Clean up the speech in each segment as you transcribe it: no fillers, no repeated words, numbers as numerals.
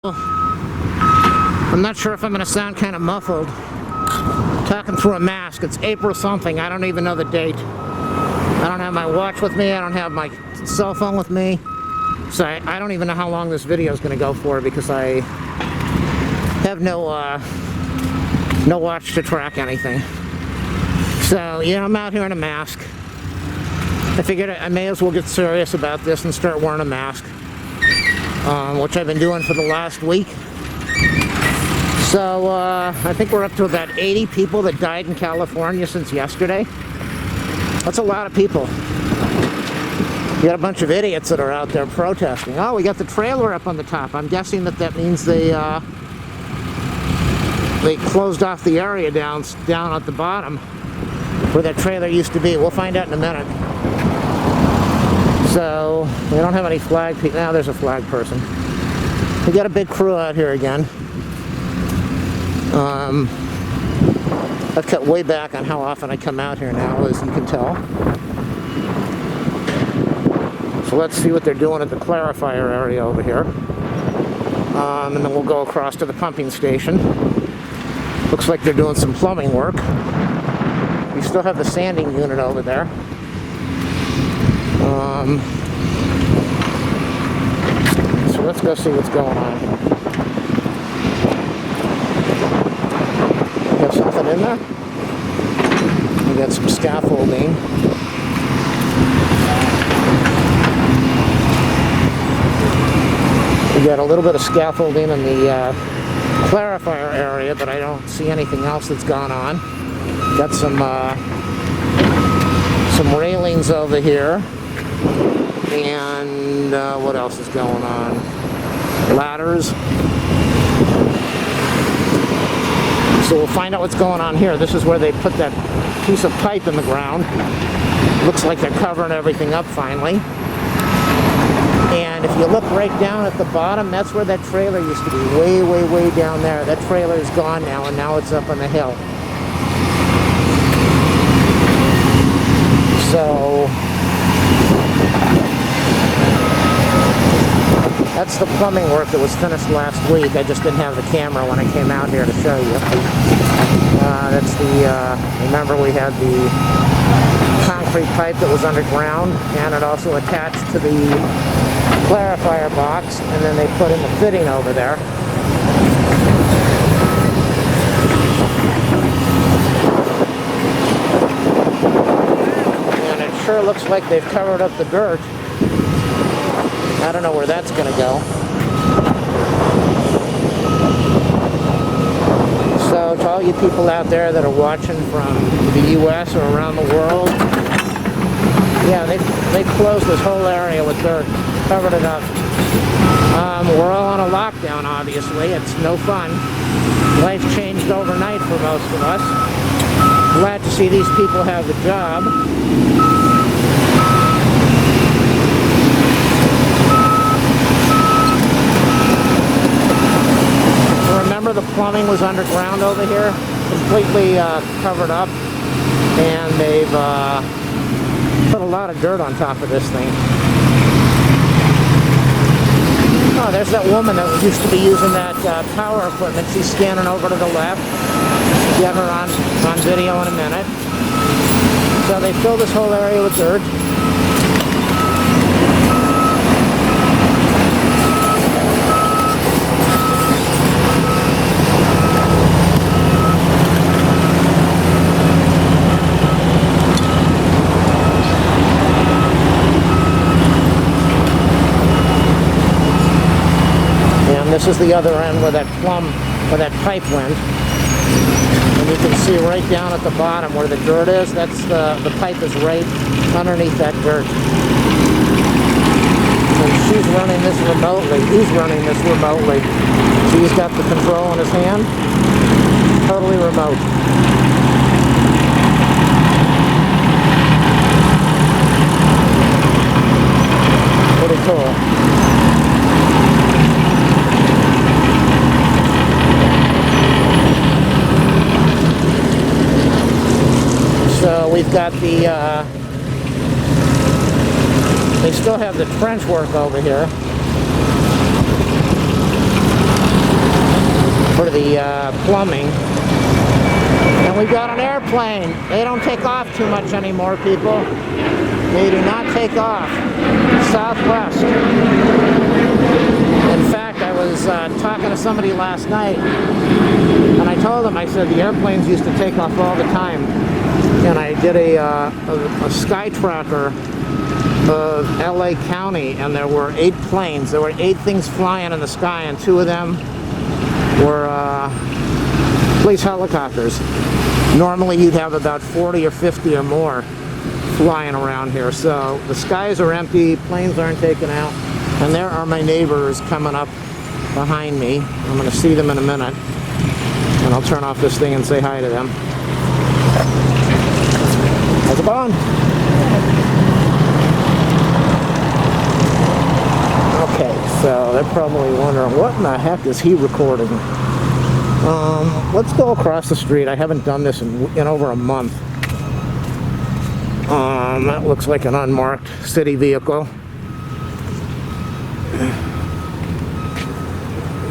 I'm not sure if I'm going to sound kind of muffled talking through a mask. It's April something. I don't even know the date. I don't have my watch with me. I don't have my cell phone with me. So I don't even know how long this video is going to go for because I have no watch to track anything. So yeah, I'm out here in a mask. I figured I may as well get serious about this and start wearing a mask. Which I've been doing for the last week. So I think we're up to about 80 people that died in California since yesterday. That's a lot of people. You got a bunch of idiots that are out there protesting. Oh, we got the trailer up on the top. I'm guessing that means they closed off the area down at the bottom where that trailer used to be. We'll find out in a minute. So, we don't have any flag people. Now there's a flag person. We got a big crew out here again. I've cut way back on how often I come out here now, as you can tell. So let's see what they're doing at the clarifier area over here. And then we'll go across to the pumping station. Looks like they're doing some plumbing work. We still have the sanding unit over there. So let's go see what's going on. We have something in there. We got some scaffolding. We got a little bit of scaffolding in the clarifier area, but I don't see anything else that's gone on. Got some railings over here. And what else is going on? Ladders. So we'll find out what's going on here. This is where they put that piece of pipe in the ground. Looks like they're covering everything up finally. And if you look right down at the bottom, that's where that trailer used to be. Way, way, way down there. That trailer is gone now, and now it's up on the hill. So that's the plumbing work that was finished last week. I just didn't have the camera when I came out here to show you. That's the, remember we had the concrete pipe that was underground, and it also attached to the clarifier box, and then they put in the fitting over there. And it sure looks like they've covered up the dirt. I don't know where that's going to go. So to all you people out there that are watching from the U.S. or around the world, yeah, they closed this whole area with dirt, covered it up. We're all on a lockdown, obviously. It's no fun. Life changed overnight for most of us. Glad to see these people have the job. Remember, the plumbing was underground over here, completely covered up, and they've put a lot of dirt on top of this thing. Oh, there's that woman that used to be using that power equipment. She's scanning over to the left. Get her on video in a minute. So they filled this whole area with dirt. This is the other end where that pipe went. And you can see right down at the bottom where the dirt is, that's the pipe is right underneath that dirt. And she's running this remotely. He's running this remotely. See, he's got the control in his hand. Totally remote. Pretty cool. So we've got the, they still have the trench work over here. for the plumbing. And we've got an airplane. They don't take off too much anymore, people. They do not take off. Southwest. In fact, I was talking to somebody last night, and I told them, I said, the airplanes used to take off all the time. And I did a sky tracker of LA County, and there were 8 planes. There were 8 things flying in the sky, and 2 of them were police helicopters. Normally you'd have about 40 or 50 or more flying around here. So the skies are empty, planes aren't taken out, and there are my neighbors coming up behind me. I'm going to see them in a minute, and I'll turn off this thing and say hi to them. How's it going? Okay, so they're probably wondering, what in the heck is he recording? Let's go across the street. I haven't done this in over a month. That looks like an unmarked city vehicle.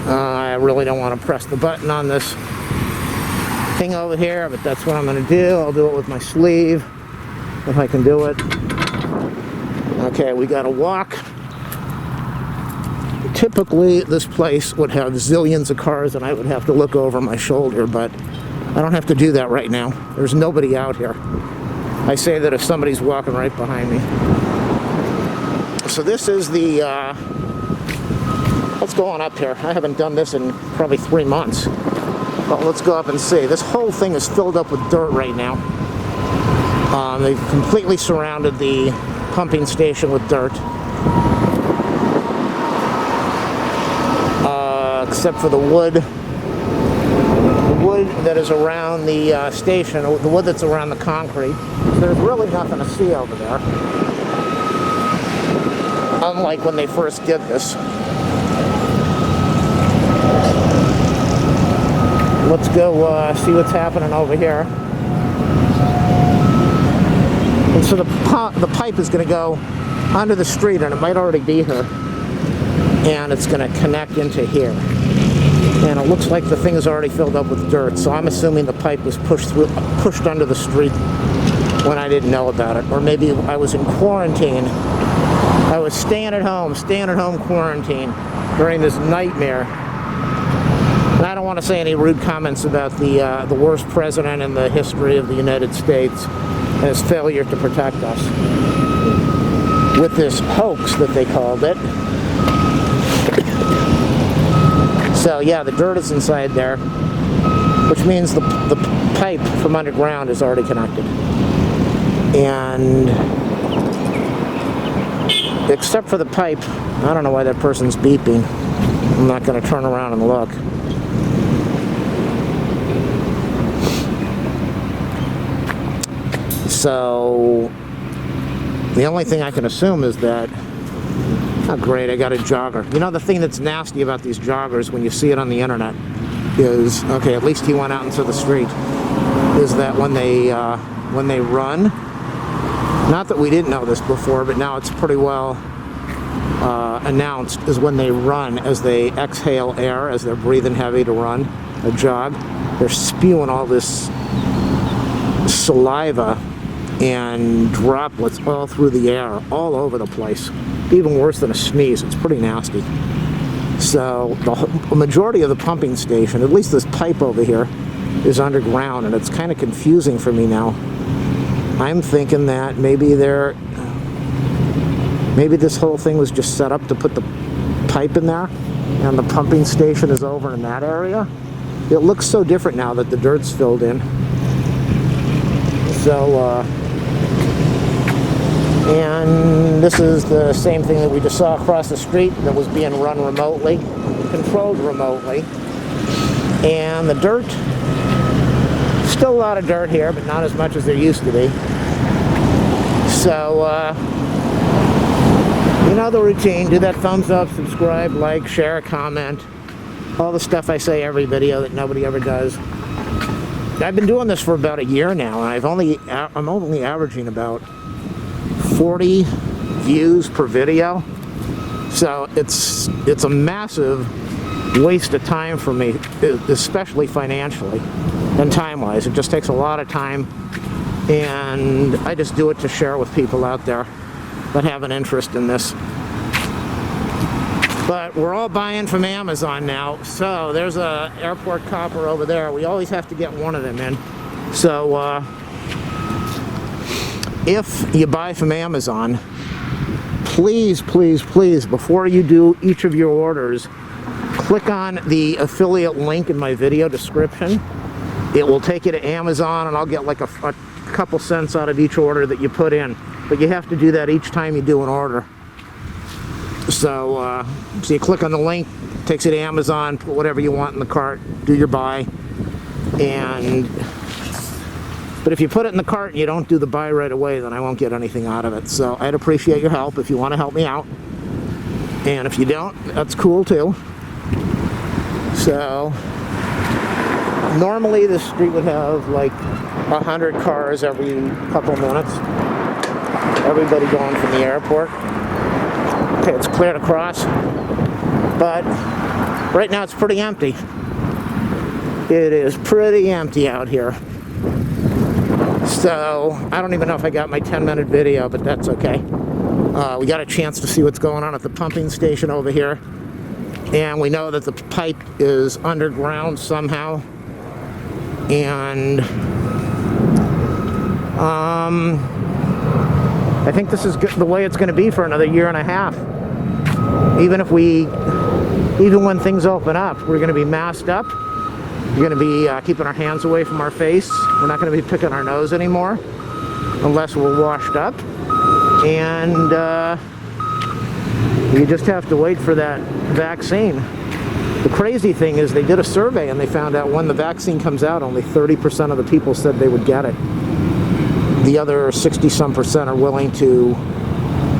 I really don't want to press the button on this thing over here, but that's what I'm going to do. I'll do it with my sleeve, if I can do it. Okay, we got to walk. Typically, this place would have zillions of cars, and I would have to look over my shoulder, but I don't have to do that right now. There's nobody out here. I say that if somebody's walking right behind me. So this is the, let's go on up here. I haven't done this in probably 3 months. But let's go up and see. This whole thing is filled up with dirt right now. They've completely surrounded the pumping station with dirt. Except for the wood that is around the station, the wood that's around the concrete. There's really nothing to see over there. Unlike when they first did this. Let's go see what's happening over here. And so the pipe is going to go under the street, and it might already be here. And it's going to connect into here. And it looks like the thing is already filled up with dirt, so I'm assuming the pipe was pushed under the street when I didn't know about it. Or maybe I was in quarantine. I was staying at home quarantine during this nightmare. And I don't want to say any rude comments about the worst president in the history of the United States and his failure to protect us with this hoax that they called it. So yeah, the dirt is inside there, which means the pipe from underground is already connected. And except for the pipe, I don't know why that person's beeping. I'm not going to turn around and look. So the only thing I can assume is that, oh great, I got a jogger. You know, the thing that's nasty about these joggers when you see it on the internet is, okay, at least he went out into the street, is that when they run, not that we didn't know this before, but now it's pretty well announced, is when they run, as they exhale air, as they're breathing heavy to run a jog, they're spewing all this saliva and droplets all through the air, all over the place. Even worse than a sneeze. It's pretty nasty. So the majority of the pumping station, at least this pipe over here, is underground, and it's kind of confusing for me now. I'm thinking that maybe this whole thing was just set up to put the pipe in there, and the pumping station is over in that area. It looks so different now that the dirt's filled in. So, and this is the same thing that we just saw across the street that was being run remotely, controlled remotely. And the dirt, still a lot of dirt here, but not as much as there used to be. So, you know the routine. Do that thumbs up, subscribe, like, share, comment. All the stuff I say every video that nobody ever does. I've been doing this for about a year now, and I'm only averaging about 40 views per video. So it's a massive waste of time for me, especially financially and time-wise. It just takes a lot of time, and I just do it to share with people out there that have an interest in this. But we're all buying from Amazon now, so there's a airport copper over there. We always have to get one of them in. So if you buy from Amazon, please, please, please, before you do each of your orders, click on the affiliate link in my video description. It will take you to Amazon, and I'll get like a couple cents out of each order that you put in. But you have to do that each time you do an order. So you click on the link, takes you to Amazon, put whatever you want in the cart, do your buy. But if you put it in the cart and you don't do the buy right away, then I won't get anything out of it. So I'd appreciate your help if you want to help me out. And if you don't, that's cool too. So normally this street would have like 100 cars every couple minutes. Everybody going from the airport. Okay, it's cleared across, but right now it's pretty empty. It is pretty empty out here. So I don't even know if I got my 10-minute video, but that's okay. We got a chance to see what's going on at the pumping station over here, and we know that the pipe is underground somehow. And I think this is the way it's going to be for another year and a half. Even when things open up, we're going to be masked up. We're going to be keeping our hands away from our face. We're not going to be picking our nose anymore unless we're washed up. And you just have to wait for that vaccine. The crazy thing is they did a survey and they found out when the vaccine comes out, only 30% of the people said they would get it. The other 60-some% are willing to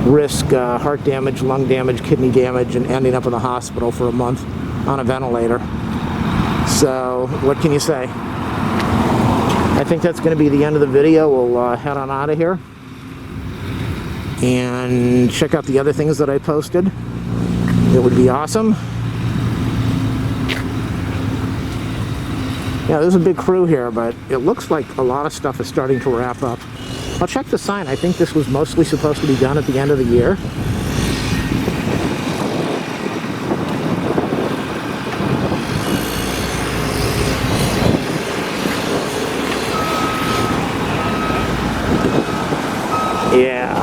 risk heart damage, lung damage, kidney damage, and ending up in the hospital for a month on a ventilator. So, what can you say? I think that's going to be the end of the video. We'll head on out of here and check out the other things that I posted. It would be awesome. Yeah, there's a big crew here, but it looks like a lot of stuff is starting to wrap up. I'll check the sign. I think this was mostly supposed to be done at the end of the year. Yeah.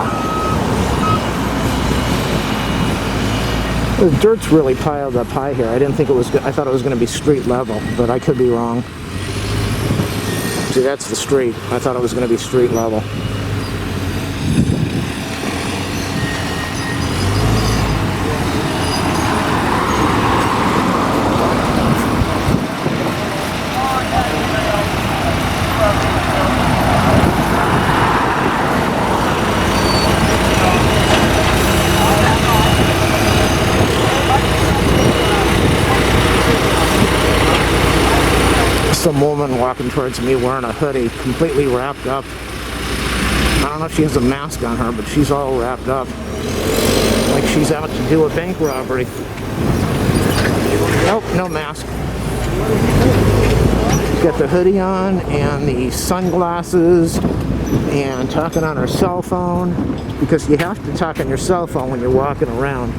The dirt's really piled up high here. I didn't think it was good. I thought it was going to be street level, but I could be wrong. See, that's the street. I thought it was going to be street level. Some woman walking towards me wearing a hoodie, completely wrapped up. I don't know if she has a mask on her, but she's all wrapped up. Like she's out to do a bank robbery. Nope, no mask. She's got the hoodie on and the sunglasses and talking on her cell phone, because you have to talk on your cell phone when you're walking around.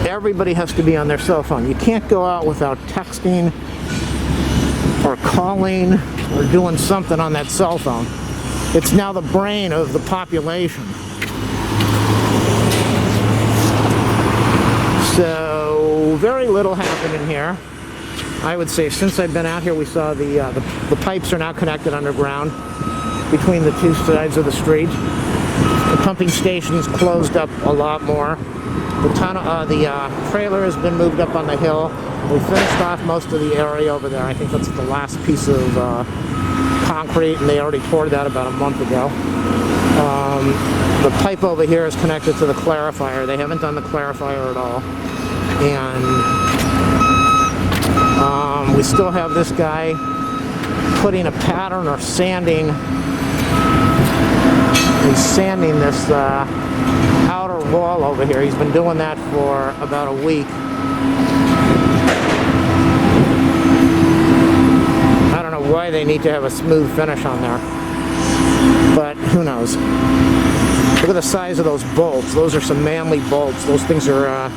Everybody has to be on their cell phone. You can't go out without texting or calling or doing something on that cell phone. It's now the brain of the population. So very little happening here. I would say since I've been out here, we saw the pipes are now connected underground between the two sides of the street. The pumping station's closed up a lot more. The trailer has been moved up on the hill. We finished off most of the area over there. I think that's the last piece of concrete, and they already poured that about a month ago. The pipe over here is connected to the clarifier. They haven't done the clarifier at all. And we still have this guy putting a pattern or sanding. He's sanding this outer wall over here. He's been doing that for about a week. they need to have a smooth finish on there. But who knows? Look at the size of those bolts. Those are some manly bolts. Those things are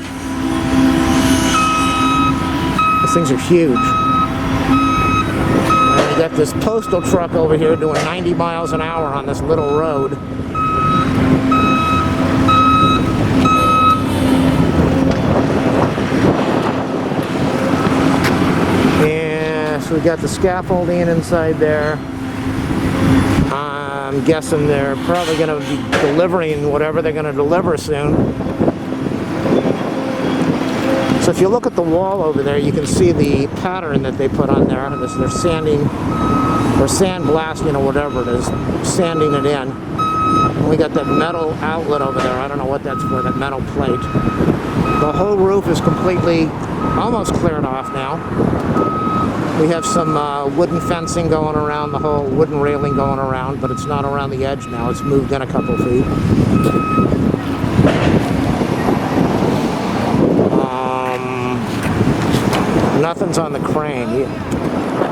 huge. And we got this postal truck over here doing 90 miles an hour on this little road. And so we got the scaffolding inside there. I'm guessing they're probably going to be delivering whatever they're going to deliver soon. So if you look at the wall over there, you can see the pattern that they put on there. They're sanding or sandblasting or whatever it is, sanding it in. And we got that metal outlet over there. I don't know what that's for, that metal plate. The whole roof is completely, almost cleared off now. We have some wooden fencing going around, the whole wooden railing going around, but it's not around the edge now. It's moved in a couple feet. Nothing's on the crane.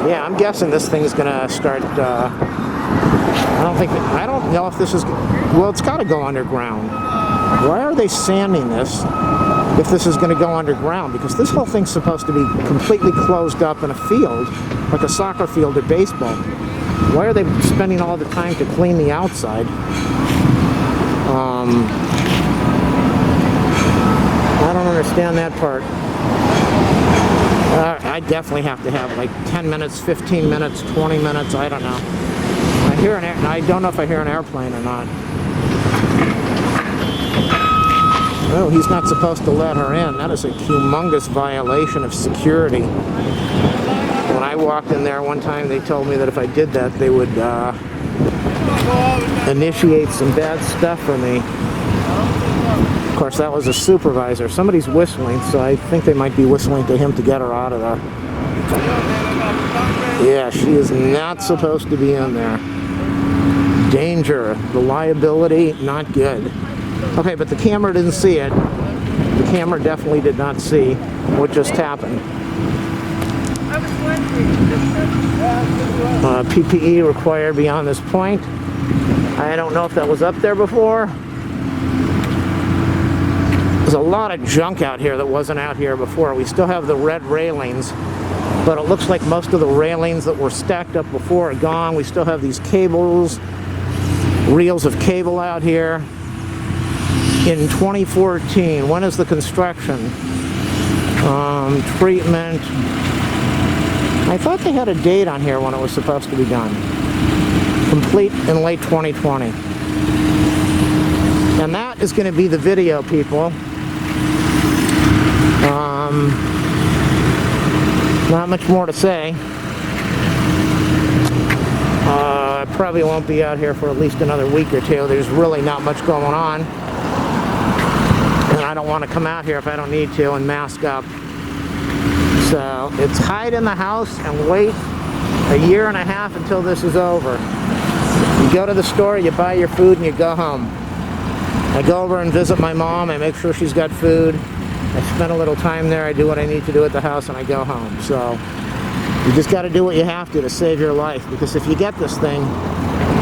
Yeah, I'm guessing this thing's gonna start. I don't know if this is. Well, it's got to go underground. Why are they sanding this if this is going to go underground? Because this whole thing's supposed to be completely closed up in a field, like a soccer field or baseball. Why are they spending all the time to clean the outside? I don't understand that part. I definitely have to have like 10 minutes, 15 minutes, 20 minutes, I don't know. I don't know if I hear an airplane or not. Oh, he's not supposed to let her in. That is a humongous violation of security. When I walked in there one time, they told me that if I did that, they would initiate some bad stuff for me. Of course, that was a supervisor. Somebody's whistling, so I think they might be whistling to him to get her out of there. Yeah, she is not supposed to be in there. Danger. The liability, not good. Okay, but the camera didn't see it. The camera definitely did not see what just happened. PPE required beyond this point. I don't know if that was up there before. There's a lot of junk out here that wasn't out here before. We still have the red railings, but it looks like most of the railings that were stacked up before are gone. We still have these cables, reels of cable out here. In 2014, when is the construction? Treatment. I thought they had a date on here when it was supposed to be done. Complete in late 2020. And that is going to be the video, people. Not much more to say. I probably won't be out here for at least another week or two. There's really not much going on. And I don't want to come out here if I don't need to and mask up. So it's hide in the house and wait a year and a half until this is over. You go to the store, you buy your food, and you go home. I go over and visit my mom. I make sure she's got food. I spend a little time there. I do what I need to do at the house, and I go home. So you just got to do what you have to save your life. Because if you get this thing,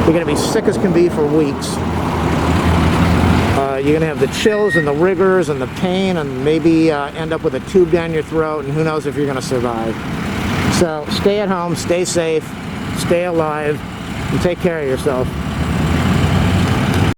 you're going to be sick as can be for weeks. You're going to have the chills and the rigors and the pain, and maybe end up with a tube down your throat, and who knows if you're going to survive. So stay at home, stay safe, stay alive, and take care of yourself.